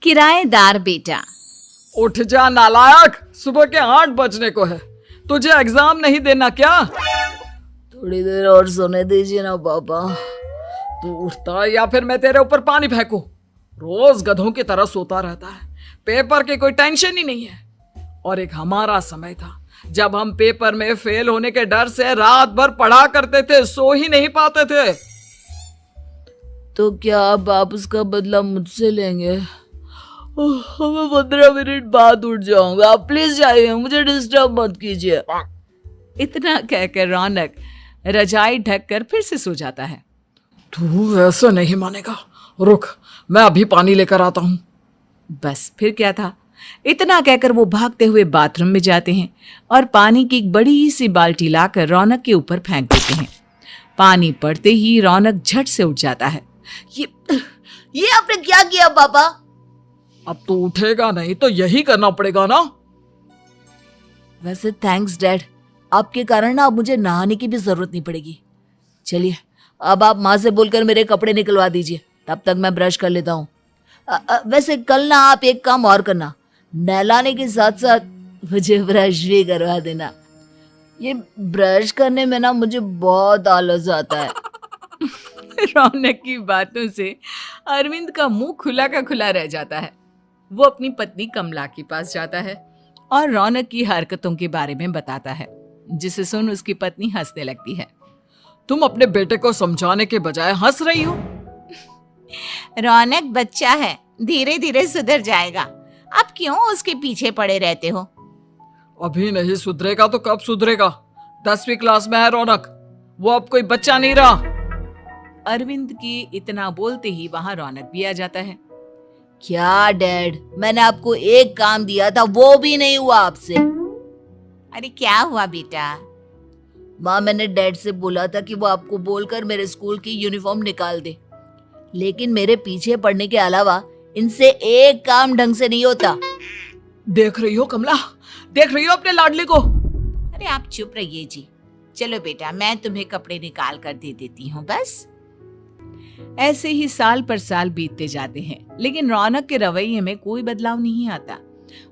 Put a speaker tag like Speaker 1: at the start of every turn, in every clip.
Speaker 1: किराएदार बेटा।
Speaker 2: उठ जा नालायक, सुबह के 8 बजने को है। तुझे एग्जाम नहीं देना क्या?
Speaker 3: थोड़ी देर और सोने दीजिए ना पापा।
Speaker 2: तू उठता या फिर मैं तेरे ऊपर पानी फेंकूं? रोज गधों की तरह सोता रहता है, पेपर की कोई टेंशन ही नहीं है। और एक हमारा समय था जब हम पेपर में फेल होने के डर से रात भर पढ़ा करते थे, सो ही नहीं पाते थे।
Speaker 3: तो क्या आप उसका बदला मुझसे लेंगे? मैं 15 मिनट बाद उठ जाऊंगा, आप प्लीज जाइए, मुझे डिस्टर्ब मत कीजिए।
Speaker 1: इतना कहकर रौनक रजाई ढककर फिर से सो जाता है।
Speaker 2: तू ऐसा नहीं मानेगा, रुक मैं अभी पानी लेकर आता हूं।
Speaker 1: बस फिर क्या था, इतना कहकर वो भागते हुए बाथरूम में जाते हैं और पानी की एक बड़ी सी बाल्टी लाकर रौनक के ऊपर फेंक देते हैं। पानी पड़ते ही रौनक झट से उठ जाता है।
Speaker 3: ये आपने क्या किया पापा?
Speaker 2: अब तो उठेगा नहीं तो यही करना पड़ेगा ना।
Speaker 3: वैसे थैंक्स डैड, आपके कारण ना अब मुझे नहाने की भी जरूरत नहीं पड़ेगी। चलिए अब आप माँ से बोलकर मेरे कपड़े निकलवा दीजिए, तब तक मैं ब्रश कर लेता हूँ। वैसे कल ना आप एक काम और करना, नहलाने के साथ साथ मुझे ब्रश भी करवा देना। ये ब्रश करने में ना मुझे बहुत आलस आता है।
Speaker 1: रौनक की बातों से अरविंद का मुंह खुला का खुला रह जाता है। वो अपनी पत्नी कमला के पास जाता है और रौनक की हरकतों के बारे में बताता है, जिसे सुन उसकी पत्नी हंसने लगती है।
Speaker 2: तुम अपने बेटे को समझाने के बजाय हंस रही हो।
Speaker 1: रौनक बच्चा है, धीरे धीरे सुधर जाएगा, आप क्यों उसके पीछे पड़े रहते हो?
Speaker 2: अभी नहीं सुधरेगा तो कब सुधरेगा? 10वीं क्लास में है रौनक, वो अब कोई बच्चा नहीं रहा।
Speaker 1: अरविंद की इतना बोलते ही वहां रौनक भी आ जाता है।
Speaker 3: क्या डैड, मैंने आपको एक काम दिया था, वो भी नहीं हुआ आपसे।
Speaker 1: अरे क्या हुआ बेटा?
Speaker 3: माँ, मैंने डैड से बोला था कि वो आपको बोलकर मेरे स्कूल की यूनिफॉर्म निकाल दे, लेकिन मेरे पीछे पड़ने के अलावा इनसे एक काम ढंग से नहीं होता।
Speaker 2: देख रही हो कमला, देख रही हो अपने लाडले को?
Speaker 1: अरे आप चुप रहिए जी। चलो बेटा, मैं तुम्हें कपड़े निकाल कर दे देती हूँ। बस ऐसे ही साल पर साल बीतते जाते हैं, लेकिन रौनक के रवैये में कोई बदलाव नहीं आता।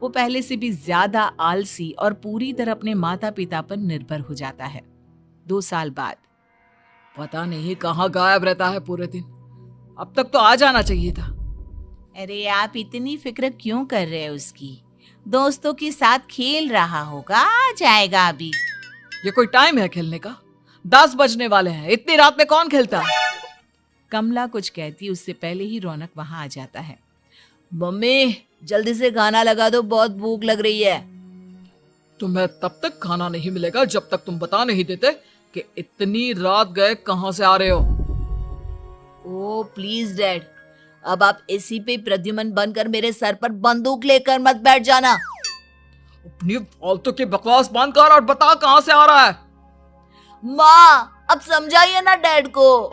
Speaker 1: वो पहले से भी ज्यादा आलसी और पूरी तरह अपने माता पिता पर निर्भर हो जाता है। 2 साल बाद
Speaker 2: पता नहीं कहाँ गायब रहता है पूरे दिन, अब तक तो आ जाना चाहिए था।
Speaker 1: अरे आप इतनी फिक्र क्यों कर रहे हो उसकी? दोस्तों के साथ खेल रहा होगा, आ जाएगा अभी।
Speaker 2: ये कोई टाइम है खेलने का? 10 बजने वाले हैं, इतनी रात में कौन खेलता है?
Speaker 1: कमला कुछ कहती उससे पहले ही रौनक वहां आ जाता है।
Speaker 3: मम्मी जल्दी से खाना लगा दो, बहुत भूख लग रही है।
Speaker 2: तुम्हें तब तक खाना नहीं मिलेगा जब तक तुम बता नहीं देते कि इतनी रात गए कहां से आ रहे हो।
Speaker 3: ओ प्लीज डैड, अब आप एसी पे प्रद्युमन बनकर मेरे सर पर बंदूक लेकर मत बैठ जाना।
Speaker 2: अपनी फालतू की बकवास बंद कर और बता कहां से आ रहा है।
Speaker 3: माँ अब समझाइए ना डैड को।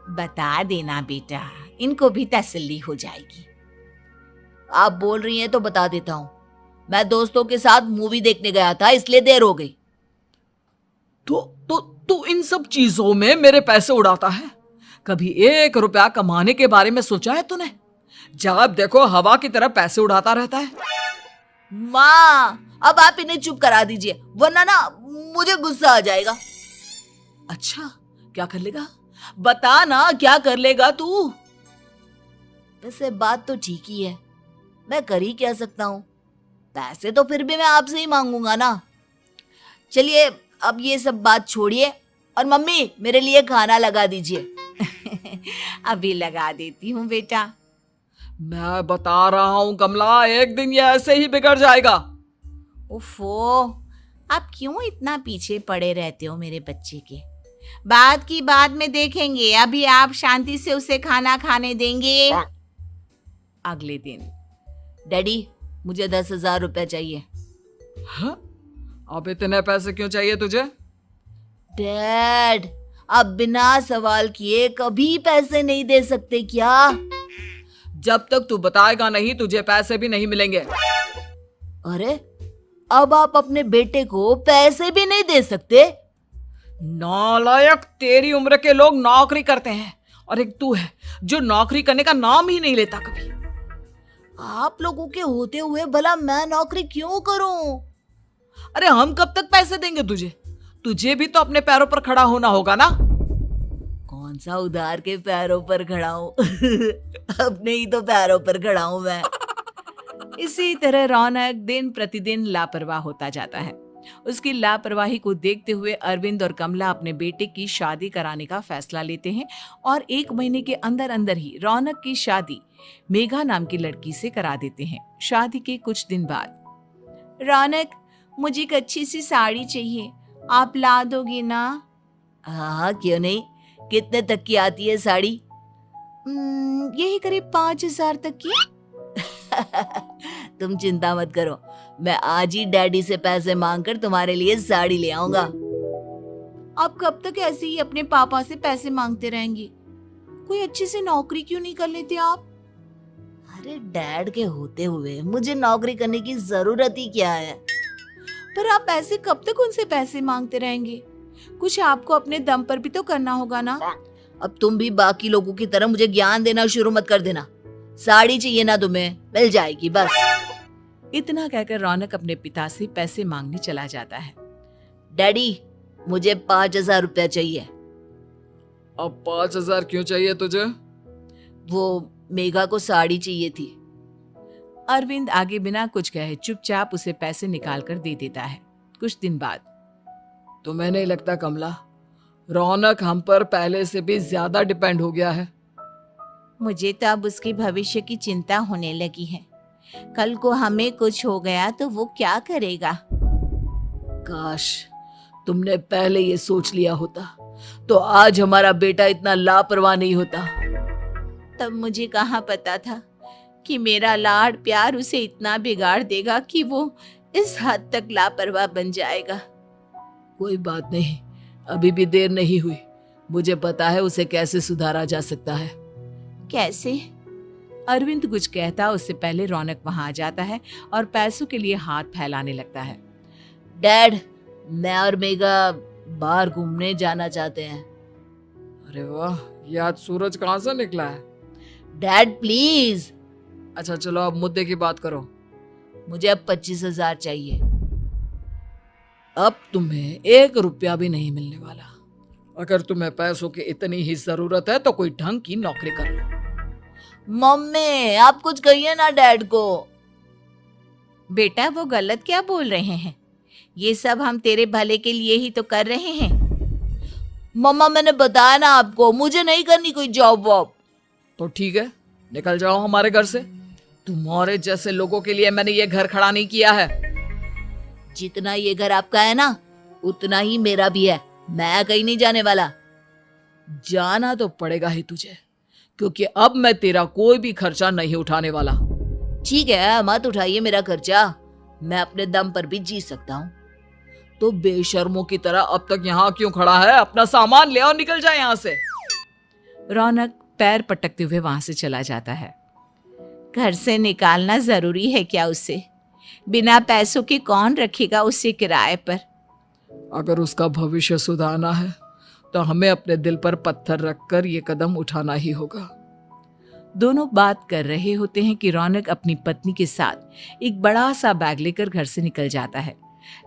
Speaker 1: बता देना बेटा, इनको भी तसल्ली हो जाएगी।
Speaker 3: आप बोल रही हैं तो बता देता हूँ, मैं दोस्तों के साथ मूवी देखने गया था, इसलिए देर हो गई।
Speaker 2: तो इन सब चीजों में मेरे पैसे उड़ाता है? कभी 1 रुपया कमाने के बारे में सोचा है तूने? जब देखो हवा की तरह पैसे उड़ाता रहता है।
Speaker 3: माँ अब आप इन्हें चुप करा दीजिए, वरना ना मुझे गुस्सा आ जाएगा।
Speaker 2: अच्छा क्या कर लेगा? बता ना क्या कर लेगा तू?
Speaker 3: वैसे बात तो ठीक ही है, मैं कर ही क्या सकता हूँ, पैसे तो फिर भी मैं आपसे ही मांगूंगा ना। चलिए अब ये सब बात छोड़िए और मम्मी मेरे लिए खाना लगा दीजिए।
Speaker 1: अभी लगा देती हूँ बेटा।
Speaker 2: मैं बता रहा हूँ कमला, एक दिन ये ऐसे ही बिगड़ जाएगा।
Speaker 1: ओफो, आप क्यों इतना पीछे पड़े रहते हो मेरे बच्चे के? बात की बाद में देखेंगे, अभी आप शांति से उसे खाना खाने देंगे। अगले दिन
Speaker 3: डैडी मुझे 10,000 रुपए चाहिए।
Speaker 2: हाँ? अब इतने पैसे क्यों चाहिए तुझे?
Speaker 3: डैड आप बिना सवाल किए कभी पैसे नहीं दे सकते क्या?
Speaker 2: जब तक तू बताएगा नहीं तुझे पैसे भी नहीं मिलेंगे।
Speaker 3: अरे अब आप अपने बेटे को पैसे भी नहीं दे सकते?
Speaker 2: नालायक, तेरी उम्र के लोग नौकरी करते हैं और एक तू है जो नौकरी करने का नाम ही नहीं लेता कभी।
Speaker 3: आप लोगों के होते हुए भला मैं नौकरी क्यों करूं?
Speaker 2: अरे हम कब तक पैसे देंगे तुझे? तुझे भी तो अपने पैरों पर खड़ा होना होगा ना।
Speaker 3: कौन सा उधार के पैरों पर खड़ा हूं? अपने ही तो पैरों पर खड़ा हूं मैं।
Speaker 1: इसी तरह रौनक दिन प्रतिदिन लापरवाह होता जाता है। उसकी लापरवाही को देखते हुए अरविंद और कमला अपने बेटे की शादी कराने का फैसला लेते हैं और 1 महीने के अंदर अंदर ही रौनक की शादी मेघा नाम की लड़की से करा देते हैं। शादी के कुछ दिन बाद, रौनक मुझे एक अच्छी सी साड़ी चाहिए, आप ला दोगे ना?
Speaker 3: हाँ, क्यों नहीं। कितने तक की आती है साड़ी?
Speaker 1: यही करीब 5,000 तक की।
Speaker 3: तुम चिंता मत करो, मैं आज ही डैडी से पैसे मांगकर तुम्हारे लिए साड़ी ले आऊंगा।
Speaker 1: आप कब तक ऐसे ही अपने पापा से पैसे मांगते रहेंगे? कोई अच्छी सी नौकरी क्यों नहीं कर लेते आप?
Speaker 3: अरे डैड के होते हुए मुझे नौकरी करने की जरूरत ही क्या है?
Speaker 1: पर आप ऐसे कब तक उनसे पैसे मांगते रहेंगे? कुछ आपको अपने दम पर भी तो करना होगा ना।
Speaker 3: अब तुम भी बाकी लोगों की तरह मुझे ज्ञान देना शुरू मत कर देना। साड़ी चाहिए ना तुम्हें, मिल जाएगी बस।
Speaker 1: इतना कहकर रौनक अपने पिता से पैसे मांगने चला जाता है।
Speaker 3: डैडी, मुझे 5,000 रुपया चाहिए।
Speaker 2: अब 5,000 क्यों चाहिए तुझे?
Speaker 3: वो मेघा को साड़ी चाहिए थी।
Speaker 1: अरविंद आगे बिना कुछ कहे चुपचाप उसे पैसे निकाल कर दे देता है। कुछ दिन बाद,
Speaker 2: तुम्हें नहीं लगता कमला, रौनक हम पर पहले से भी ज्यादा डिपेंड हो गया है?
Speaker 1: मुझे तो अब उसके भविष्य की चिंता होने लगी है। कल को हमें कुछ हो गया तो वो क्या करेगा?
Speaker 3: काश तुमने पहले ये सोच लिया होता तो आज हमारा बेटा इतना लापरवाह नहीं होता।
Speaker 1: तब मुझे कहाँ पता था कि मेरा लाड़ प्यार उसे इतना बिगाड़ देगा कि वो इस हद तक लापरवाह बन जाएगा।
Speaker 3: कोई बात नहीं, अभी भी देर नहीं हुई। मुझे पता है उसे कैसे सुधारा जा सकता है।
Speaker 1: कैसे? अरविंद कुछ कहता उससे पहले रौनक वहां आ जाता है और पैसों के लिए हाथ फैलाने लगता है।
Speaker 3: डैड, मैं और मेघा बाहर घूमने जाना चाहते हैं।
Speaker 2: अरे वाह, ये आज सूरज कहाँ से निकला है?
Speaker 3: Dad please.
Speaker 2: अच्छा चलो अब मुद्दे की बात करो।
Speaker 3: मुझे अब 25,000 चाहिए।
Speaker 2: अब तुम्हें 1 रुपया भी नहीं मिलने वाला। अगर तुम्हें पैसों की इतनी ही जरूरत है तो कोई ढंग की नौकरी कर लो।
Speaker 3: मम्मी, आप कुछ कहिए ना डैड को।
Speaker 1: बेटा वो गलत क्या बोल रहे हैं? ये सब हम तेरे भले के लिए ही तो कर रहे हैं।
Speaker 3: मम्मा, मैंने बताया ना आपको, मुझे नहीं करनी कोई जॉब वॉब।
Speaker 2: तो ठीक है, निकल जाओ हमारे घर से। तुम्हारे जैसे लोगों के लिए मैंने ये घर खड़ा नहीं किया है।
Speaker 3: जितना ये घर आपका है ना, उतना ही मेरा भी है। मैं कहीं नहीं जाने वाला।
Speaker 2: जाना तो पड़ेगा ही तुझे, क्योंकि अब मैं तेरा कोई भी खर्चा नहीं उठाने वाला।
Speaker 3: ठीक है, मत उठाइए मेरा खर्चा, मैं अपने दम पर भी जी सकता हूँ।
Speaker 2: तो बेशर्मों की तरह अब तक यहाँ क्यों खड़ा है? अपना सामान ले और निकल जाए यहाँ से।
Speaker 1: रौनक पैर पटकते हुए वहां से चला जाता है। घर से निकालना जरूरी है क्या उसे? बिना पैसों के कौन रखेगा उसे किराए पर?
Speaker 2: अगर उसका भविष्य सुधारना है तो हमें अपने दिल पर पत्थर रखकर ये कदम उठाना ही होगा।
Speaker 1: दोनों बात कर रहे होते हैं कि रौनक अपनी पत्नी के साथ एक बड़ा सा बैग लेकर घर से निकल जाता है,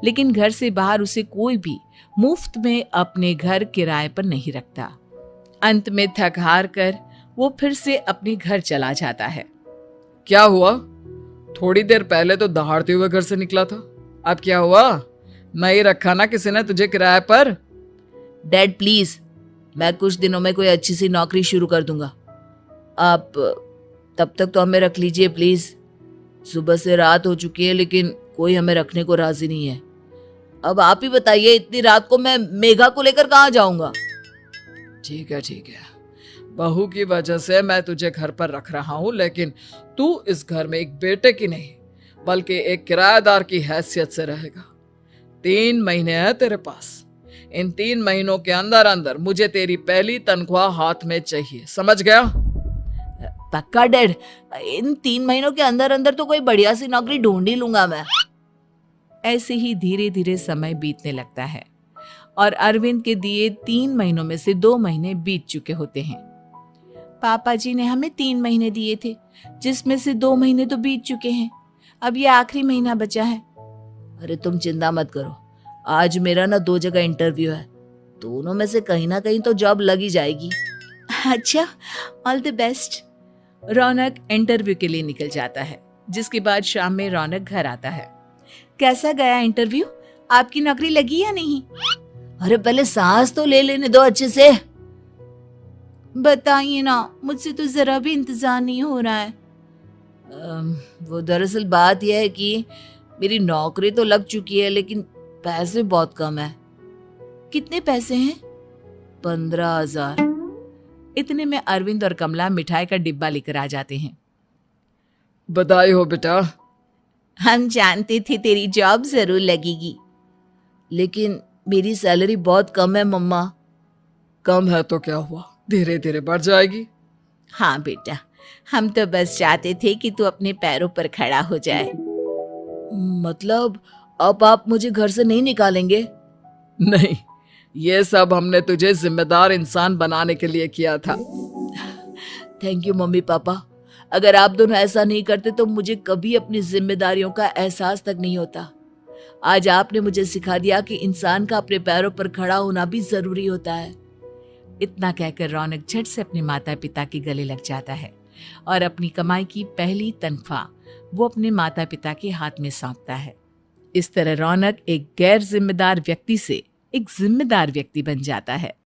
Speaker 1: लेकिन घर से बाहर उसे कोई भी मुफ्त में अपने घर किराए पर नहीं रखता। अंत में थक हार कर वो फिर से अपने घर चला जाता है।
Speaker 2: क्या हुआ? थोड़ी देर पहले तो दहाड़ते हुए घर से निकला था, अब क्या हुआ? नहीं रखा ना किसी ने तुझे किराए पर?
Speaker 3: डैड प्लीज, मैं कुछ दिनों में कोई अच्छी सी नौकरी शुरू कर दूंगा। आप तब तक तो हमें रख लीजिए प्लीज। सुबह से रात हो चुकी है लेकिन कोई हमें रखने को राजी नहीं है। अब आप ही बताइए, इतनी रात को मैं मेघा को लेकर कहाँ जाऊंगा?
Speaker 2: ठीक है ठीक है, बहू की वजह से मैं तुझे घर पर रख रहा हूँ, लेकिन तू इस घर में एक बेटे की नहीं बल्कि एक किराएदार की हैसियत से रहेगा। 3 महीने है तेरे पास। इन 3 महीनों के अंदर अंदर मुझे तेरी पहली तनख्वाह हाथ में चाहिए, समझ गया?
Speaker 3: पक्का डैड, इन 3 महीनों के अंदर अंदर तो कोई बढ़िया सी नौकरी ढूंढ ही लूंगा मैं।
Speaker 1: ऐसे ही धीरे धीरे समय बीतने लगता है और अरविंद के दिए 3 महीनों में से 2 महीने बीत चुके होते हैं। पापा जी ने हमें 3 महीने दिए थे, जिसमें से 2 महीने तो बीत चुके हैं। अब ये आखिरी महीना बचा है।
Speaker 3: अरे तुम चिंता मत करो, आज मेरा ना 2 जगह इंटरव्यू है, दोनों में से कहीं ना कहीं तो जॉब लग ही जाएगी।
Speaker 1: अच्छा, all the best. Raunak interview के लिए निकल जाता है, जिसके बाद शाम में रौनक घर आता है। कैसा गया इंटरव्यू? आपकी नौकरी लगी या नहीं?
Speaker 3: अरे पहले सांस तो ले लेने दो अच्छे से।
Speaker 1: बताइए ना, मुझसे तो जरा भी इंतजार नहीं हो रहा है।
Speaker 3: वो दरअसल बात यह है कि मेरी नौकरी तो लग चुकी है, लेकिन पैसे बहुत कम है।
Speaker 1: कितने पैसे हैं?
Speaker 3: 15,000।
Speaker 1: इतने में अरविंद और कमला मिठाई का डिब्बा लेकर आ जाते हैं।
Speaker 2: बधाई हो बेटा।
Speaker 1: हम जानते थे तेरी जॉब जरूर लगेगी।
Speaker 3: लेकिन मेरी सैलरी बहुत कम है मम्मा।
Speaker 2: कम है तो क्या हुआ, धीरे धीरे बढ़ जाएगी।
Speaker 1: हाँ बेटा, हम तो बस चाहते थे कि तू अपने पैरों पर खड़ा हो जाए।
Speaker 3: मतलब अब आप मुझे घर से नहीं निकालेंगे?
Speaker 2: नहीं, ये सब हमने तुझे जिम्मेदार इंसान बनाने के लिए किया था।
Speaker 3: Thank you mummy papa. अगर आप दोनों ऐसा नहीं करते तो मुझे कभी अपनी जिम्मेदारियों का एहसास तक नहीं होता। आज आपने मुझे सिखा दिया कि इंसान का अपने पैरों पर खड़ा होना भी जरूरी होता है।
Speaker 1: इतना कहकर रौनक झट से अपने माता पिता के गले लग जाता है और अपनी कमाई की पहली तनख्वाह वो अपने माता पिता के हाथ में सौंपता है। इस तरह रौनक एक गैर जिम्मेदार व्यक्ति से एक जिम्मेदार व्यक्ति बन जाता है।